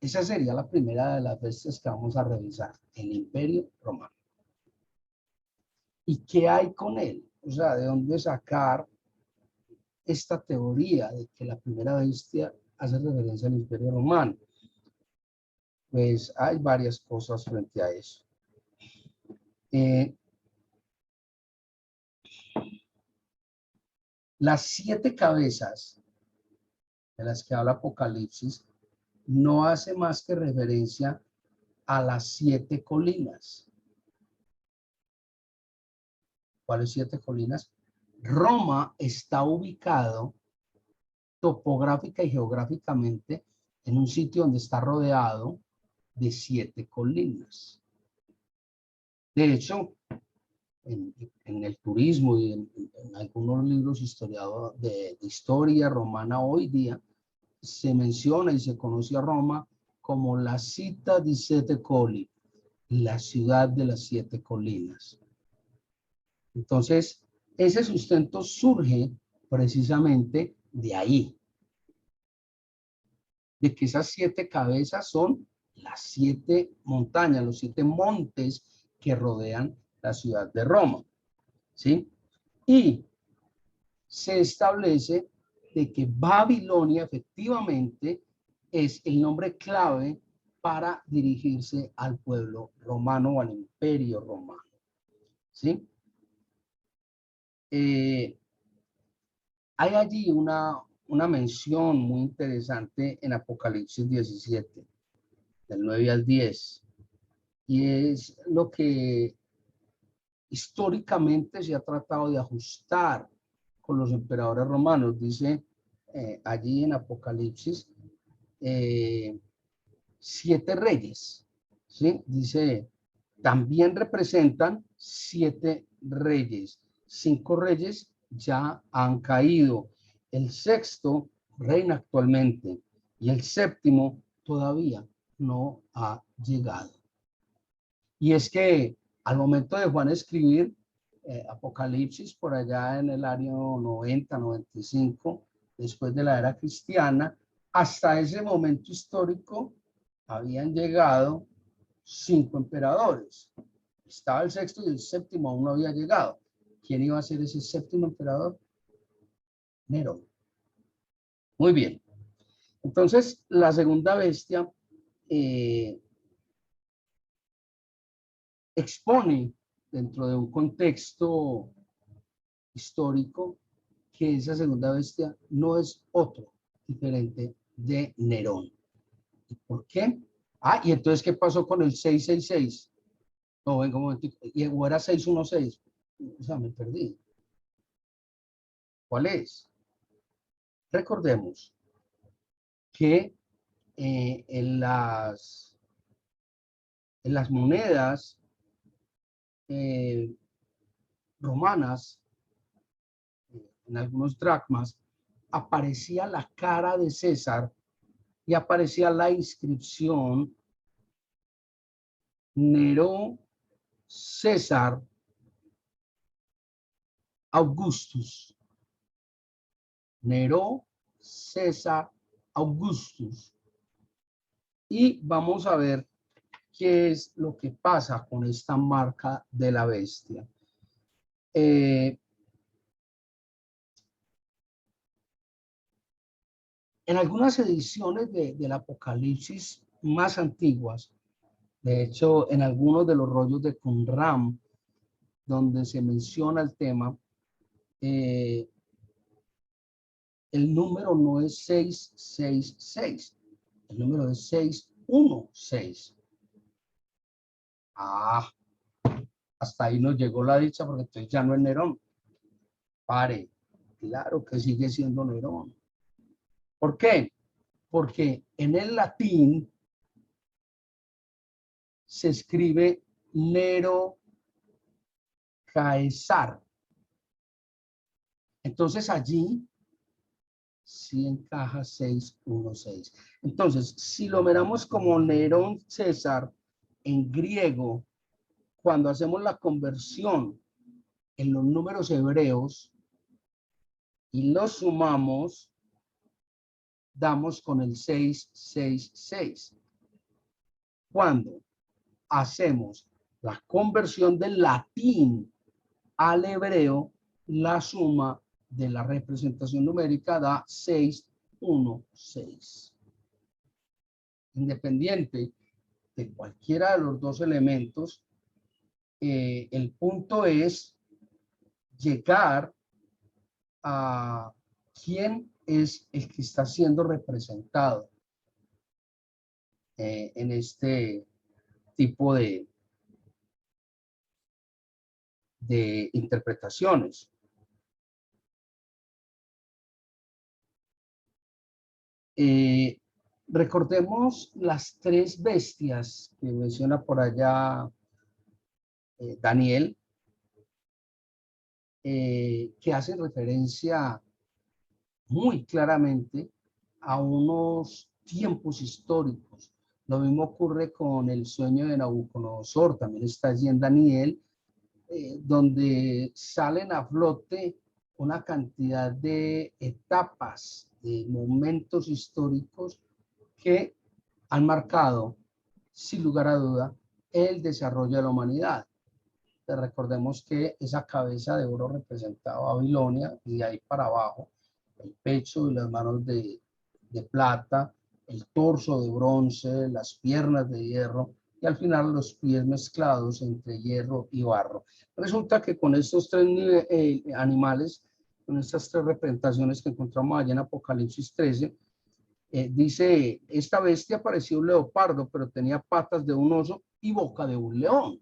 Esa sería la primera de las bestias que vamos a revisar, el Imperio Romano. ¿Y qué hay con él? O sea, ¿de dónde sacar esta teoría de que la primera bestia hace referencia al Imperio Romano? Pues hay varias cosas frente a eso. Las 7 cabezas de las que habla Apocalipsis no hace más que referencia a las 7 colinas. ¿Cuáles 7 colinas? Roma está ubicado topográfica y geográficamente en un sitio donde está rodeado de 7 colinas. De hecho, en el turismo y en algunos libros historiadores de historia romana hoy día, se menciona y se conoce a Roma como la Città di Sette Colli, la ciudad de las 7 colinas. Entonces, ese sustento surge precisamente de ahí, de que esas 7 cabezas son las 7 montañas, los 7 montes que rodean la ciudad de Roma, ¿sí? Y se establece de que Babilonia efectivamente es el nombre clave para dirigirse al pueblo romano o al imperio romano, ¿sí? Hay allí una mención muy interesante en Apocalipsis 17, del 9 al 10, y es lo que históricamente se ha tratado de ajustar con los emperadores romanos. Dice allí en Apocalipsis, 7 reyes, ¿sí? Dice, también representan 7 reyes. 5 reyes ya han caído. El sexto reina actualmente y el séptimo todavía no ha llegado. Y es que al momento de Juan escribir Apocalipsis, por allá en el año 90, 95, después de la era cristiana, hasta ese momento histórico habían llegado 5 emperadores. Estaba el sexto y el séptimo aún no había llegado. ¿Quién iba a ser ese séptimo emperador? Nerón. Muy bien. Entonces, la segunda bestia expone dentro de un contexto histórico que esa segunda bestia no es otro diferente de Nerón. ¿Y por qué? Ah, y entonces, ¿qué pasó con el 666? No, venga un momento, o era 616. O sea, me perdí. ¿Cuál es? Recordemos que en las monedas romanas en algunos dracmas, aparecía la cara de César y aparecía la inscripción Nero César Augustus. Nero César Augustus. Y vamos a ver qué es lo que pasa con esta marca de la bestia. En algunas ediciones del Apocalipsis más antiguas, de hecho, en algunos de los rollos de Qumran, donde se menciona el tema, el número no es 666, el número es 616. Ah, hasta ahí nos llegó la dicha, porque entonces ya no es Nerón. Pare, claro que sigue siendo Nerón. ¿Por qué? Porque en el latín se escribe Nero Caesar. Entonces allí sí encaja 616. Entonces, si lo miramos como Nerón César en griego, cuando hacemos la conversión en los números hebreos y los sumamos, damos con el 666. Cuando hacemos la conversión del latín al hebreo, la suma de la representación numérica da 616. Independiente de cualquiera de los dos elementos, el punto es llegar a quién es el que está siendo representado en este tipo de interpretaciones. Recordemos las tres bestias que menciona por allá Daniel, que hacen referencia muy claramente a unos tiempos históricos. Lo mismo ocurre con el sueño de Nabucodonosor, también está allí en Daniel, donde salen a flote una cantidad de etapas, de momentos históricos que han marcado, sin lugar a duda, el desarrollo de la humanidad. Recordemos que esa cabeza de oro representaba a Babilonia y de ahí para abajo, el pecho y las manos de plata, el torso de bronce, las piernas de hierro y al final los pies mezclados entre hierro y barro. Resulta que con estos tres animales, con estas tres representaciones que encontramos allá en Apocalipsis 13, dice, esta bestia parecía un leopardo, pero tenía patas de un oso y boca de un león.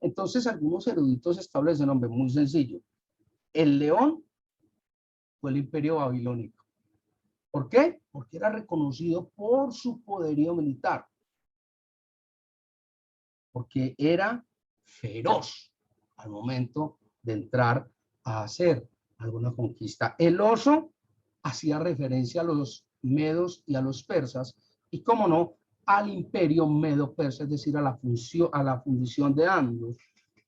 Entonces algunos eruditos establecen, hombre, muy sencillo. El león fue el imperio babilónico. ¿Por qué? Porque era reconocido por su poderío militar. Porque era feroz al momento de entrar a hacer alguna conquista. El oso hacía referencia a los medos y a los persas y, cómo no, al imperio medo-persa, es decir, a la fundición de ambos,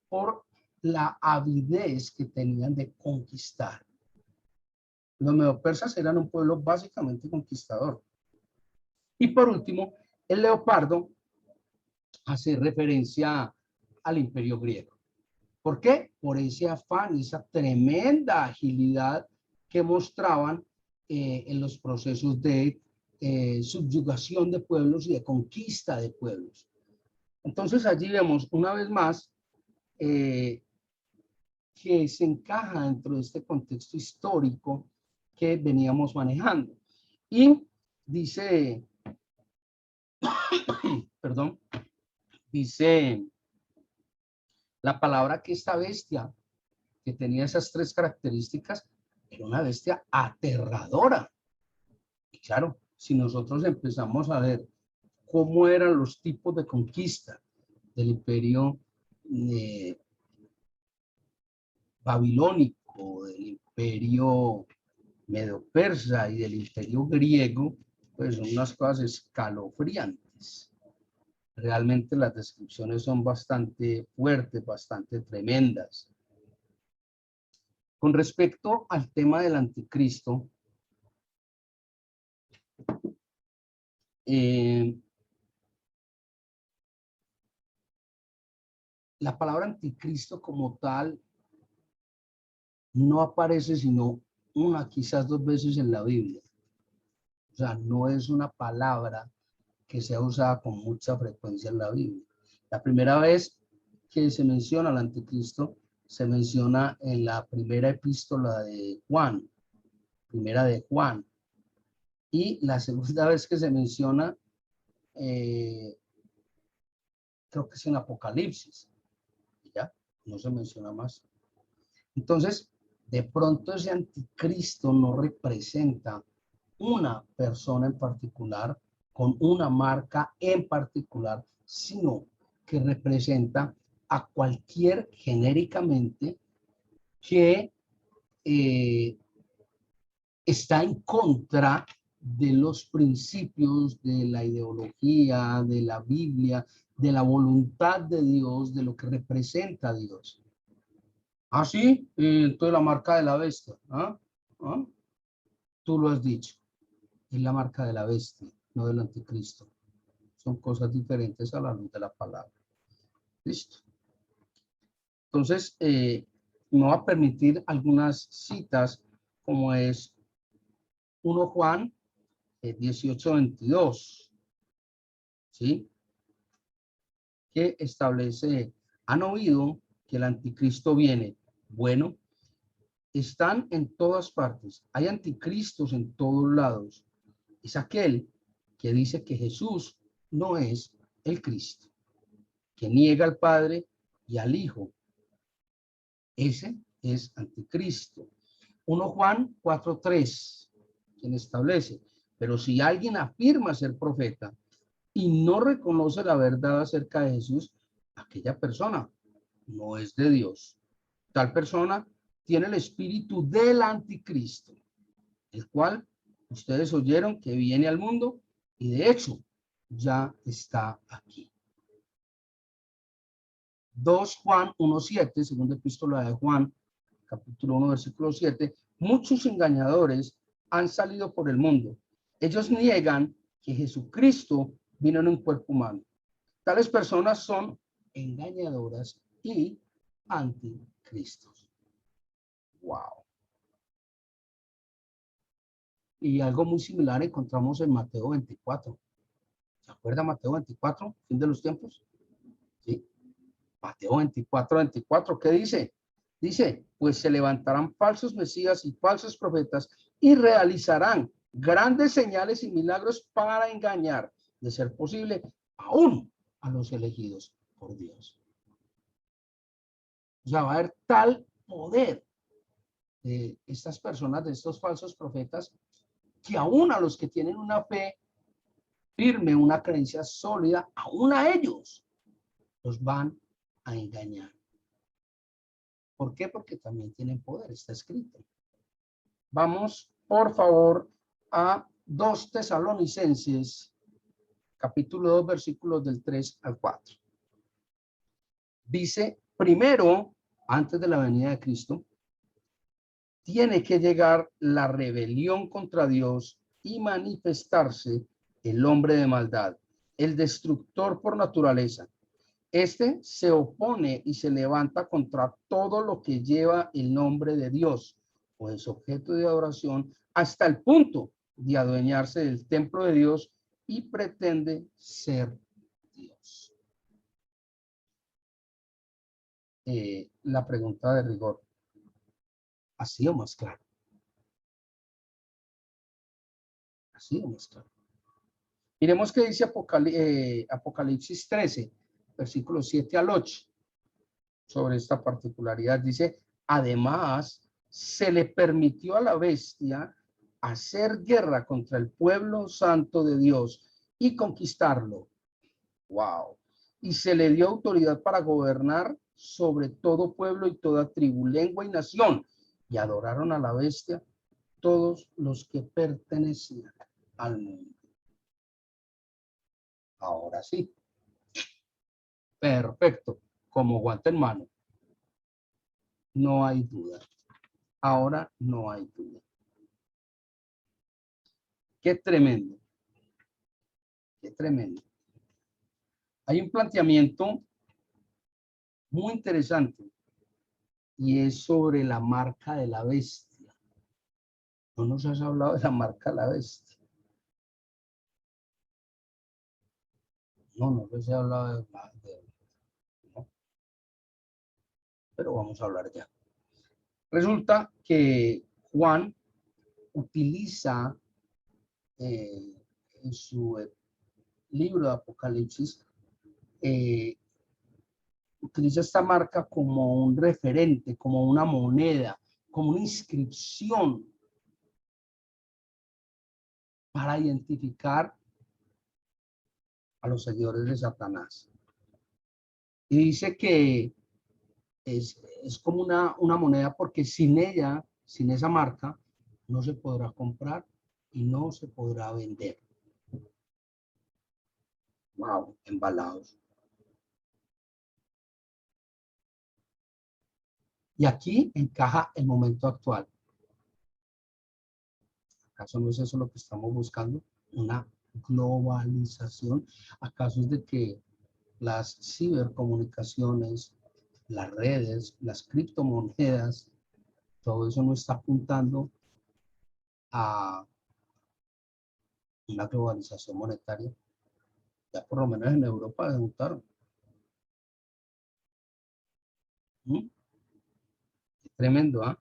por la avidez que tenían de conquistar. Los medo-persas eran un pueblo básicamente conquistador. Y por último, el leopardo hace referencia al imperio griego. ¿Por qué? Por ese afán, esa tremenda agilidad que mostraban en los procesos de subyugación de pueblos y de conquista de pueblos. Entonces allí vemos una vez más que se encaja dentro de este contexto histórico que veníamos manejando. Y dice, perdón, dice la palabra que esta bestia, que tenía esas tres características, era una bestia aterradora. Y claro, si nosotros empezamos a ver cómo eran los tipos de conquista del imperio babilónico babilónico, del imperio medo-persa y del imperio griego, pues son unas cosas escalofriantes. Realmente las descripciones son bastante fuertes, bastante tremendas. Con respecto al tema del anticristo, la palabra anticristo como tal no aparece sino una, quizás dos veces en la Biblia. O sea, no es una palabra que sea usada con mucha frecuencia en la Biblia. La primera vez que se menciona al anticristo se menciona en la primera epístola de Juan, primera de Juan. Y la segunda vez que se menciona, creo que es en Apocalipsis. Ya, no se menciona más. Entonces, de pronto ese anticristo no representa una persona en particular, con una marca en particular, sino que representa a cualquier genéricamente que está en contra de los principios de la ideología, de la Biblia, de la voluntad de Dios, de lo que representa a Dios. ¿Ah, sí? Entonces la marca de la bestia. ¿Ah? ¿Ah? Tú lo has dicho. Es la marca de la bestia, no del anticristo. Son cosas diferentes a la luz de la palabra. Listo. Entonces, me va a permitir algunas citas, como es 1 Juan 18:22, ¿sí? Que establece, han oído que el anticristo viene. Bueno, están en todas partes. Hay anticristos en todos lados. Es aquel que dice que Jesús no es el Cristo, que niega al Padre y al Hijo. Ese es anticristo. 1 Juan 4:3, quien establece, pero si alguien afirma ser profeta y no reconoce la verdad acerca de Jesús, aquella persona no es de Dios. Tal persona tiene el espíritu del anticristo, el cual ustedes oyeron que viene al mundo y de hecho ya está aquí. 2 Juan 1:7, segunda epístola de Juan, capítulo 1, versículo 7, muchos engañadores han salido por el mundo. Ellos niegan que Jesucristo vino en un cuerpo humano. Tales personas son engañadoras y anticristos. Wow. Y algo muy similar encontramos en Mateo 24. ¿Se acuerda Mateo 24, fin de los tiempos? Sí. Mateo 24:24, ¿qué dice? Dice, pues se levantarán falsos mesías y falsos profetas y realizarán grandes señales y milagros para engañar, de ser posible, aún a los elegidos por Dios. O sea, va a haber tal poder de estas personas, de estos falsos profetas, que aún a los que tienen una fe firme, una creencia sólida, aún a ellos los van a engañar. ¿Por qué? Porque también tienen poder, está escrito. Vamos, por favor, a 2 Tesalonicenses, capítulo 2, versículos del 3 al 4. Dice, primero, antes de la venida de Cristo, tiene que llegar la rebelión contra Dios y manifestarse el hombre de maldad, el destructor por naturaleza. Este se opone y se levanta contra todo lo que lleva el nombre de Dios o es objeto de adoración hasta el punto de adueñarse del templo de Dios y pretende ser Dios. La pregunta de rigor, ¿ha sido más claro? ¿Ha sido más claro? Miremos qué dice Apocalipsis 13, versículos 7 al 8. Sobre esta particularidad dice, además se le permitió a la bestia hacer guerra contra el pueblo santo de Dios y conquistarlo. Wow. Y se le dio autoridad para gobernar sobre todo pueblo y toda tribu, lengua y nación. y adoraron a la bestia todos los que pertenecían al mundo. Ahora sí. Perfecto. Como guante en mano. No hay duda. Ahora no hay duda. Qué tremendo. Qué tremendo. Hay un planteamiento muy interesante y es sobre la marca de la bestia. No nos has hablado de la marca de la bestia. No les he hablado no, pero vamos a hablar ya. Resulta que Juan utiliza en su libro de Apocalipsis, utiliza esta marca como un referente, como una moneda, como una inscripción para identificar a los seguidores de Satanás. Y dice que es como una moneda porque sin ella, sin esa marca, no se podrá comprar y no se podrá vender. Wow, embalados. Y aquí encaja el momento actual. ¿Acaso no es eso lo que estamos buscando? Una globalización. ¿Acaso es de que las cibercomunicaciones, las redes, las criptomonedas, todo eso no está apuntando a una globalización monetaria? Ya por lo menos en Europa debutaron. ¿Mm? Qué tremendo, ¿ah?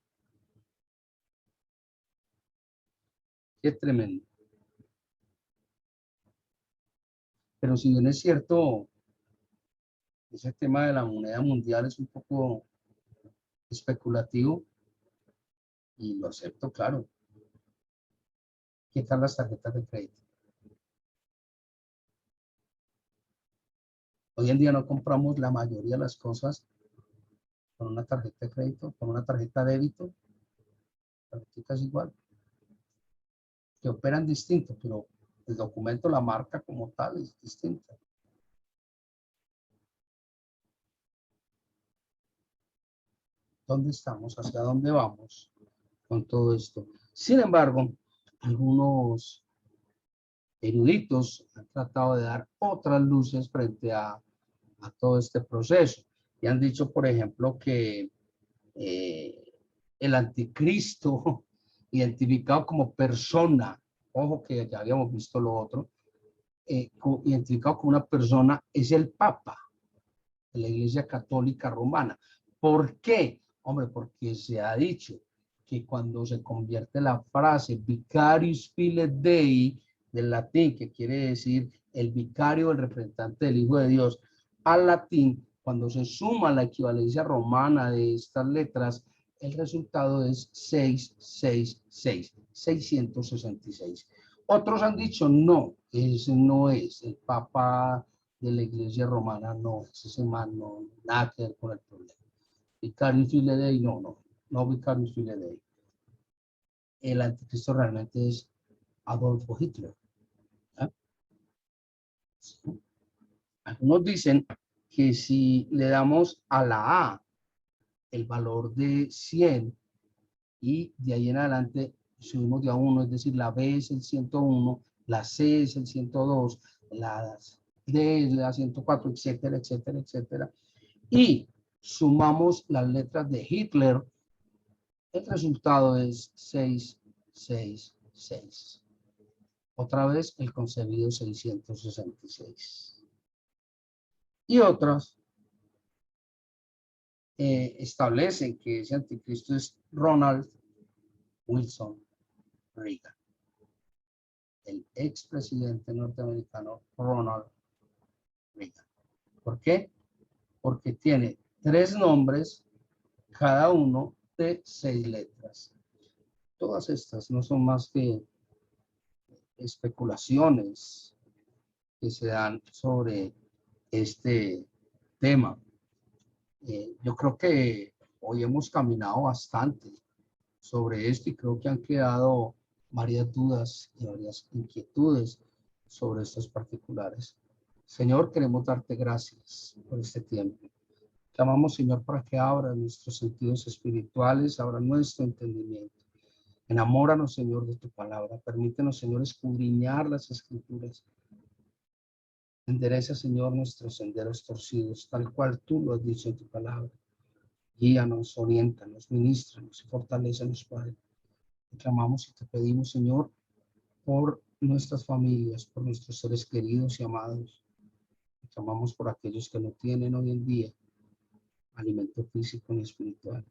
Qué tremendo. Pero si bien es cierto, ese tema de la moneda mundial es un poco especulativo y lo acepto, claro. ¿Qué tal las tarjetas de crédito? Hoy en día no compramos la mayoría de las cosas con una tarjeta de crédito, con una tarjeta de débito, tarjetas igual, que operan distinto, pero el documento, la marca como tal es distinta. ¿Dónde estamos? ¿Hacia dónde vamos con todo esto? Sin embargo, algunos eruditos han tratado de dar otras luces frente a todo este proceso. Y han dicho, por ejemplo, que el anticristo, identificado como persona, ojo que ya habíamos visto lo otro, identificado como una persona, es el Papa de la Iglesia Católica Romana. ¿Por qué? Hombre, porque se ha dicho que cuando se convierte la frase Vicarius Filii Dei, del latín, que quiere decir el vicario, el representante del Hijo de Dios, al latín, cuando se suma la equivalencia romana de estas letras, el resultado es 666, 666. Otros han dicho, no, ese no es el Papa de la Iglesia Romana, no, ese man no, nada que ver con el problema. Vicarius Filii Dei, no Vicarius Filii Dei. El anticristo realmente es Adolfo Hitler. ¿Eh? Sí. Algunos dicen que si le damos a la A el valor de 100 y de ahí en adelante subimos de a 1, es decir, la B es el 101, la C es el 102, la D es la 104, etcétera, etcétera, etcétera. Y sumamos las letras de Hitler, el resultado es 666. Otra vez el concebido 666. Y otras establecen que ese anticristo es Ronald Wilson Reagan, el expresidente norteamericano Ronald Reagan. ¿Por qué? Porque tiene 3 nombres, cada uno de 6 letras. Todas estas no son más que especulaciones que se dan sobre este tema. Yo creo que hoy hemos caminado bastante sobre esto y creo que han quedado varias dudas y varias inquietudes sobre estos particulares. Señor, queremos darte gracias por este tiempo. Clamamos, Señor, para que abra nuestros sentidos espirituales, abra nuestro entendimiento. Enamóranos, Señor, de tu palabra. Permítenos, Señor, escudriñar las escrituras. Endereza, Señor, nuestros senderos torcidos, tal cual tú lo has dicho en tu palabra. Guíanos, oriéntanos, ministranos y fortalécenos, Padre. Te clamamos y te pedimos, Señor, por nuestras familias, por nuestros seres queridos y amados. Te clamamos por aquellos que no tienen hoy en día alimento físico ni espiritual.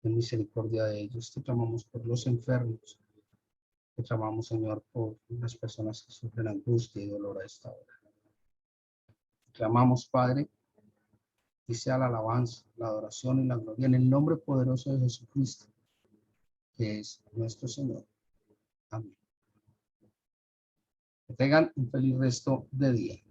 Ten misericordia de ellos. Te clamamos por los enfermos. Te clamamos, Señor, por las personas que sufren angustia y dolor a esta hora. Te clamamos, Padre, y sea la alabanza, la adoración y la gloria en el nombre poderoso de Jesucristo, que es nuestro Señor. Amén. Que tengan un feliz resto de día.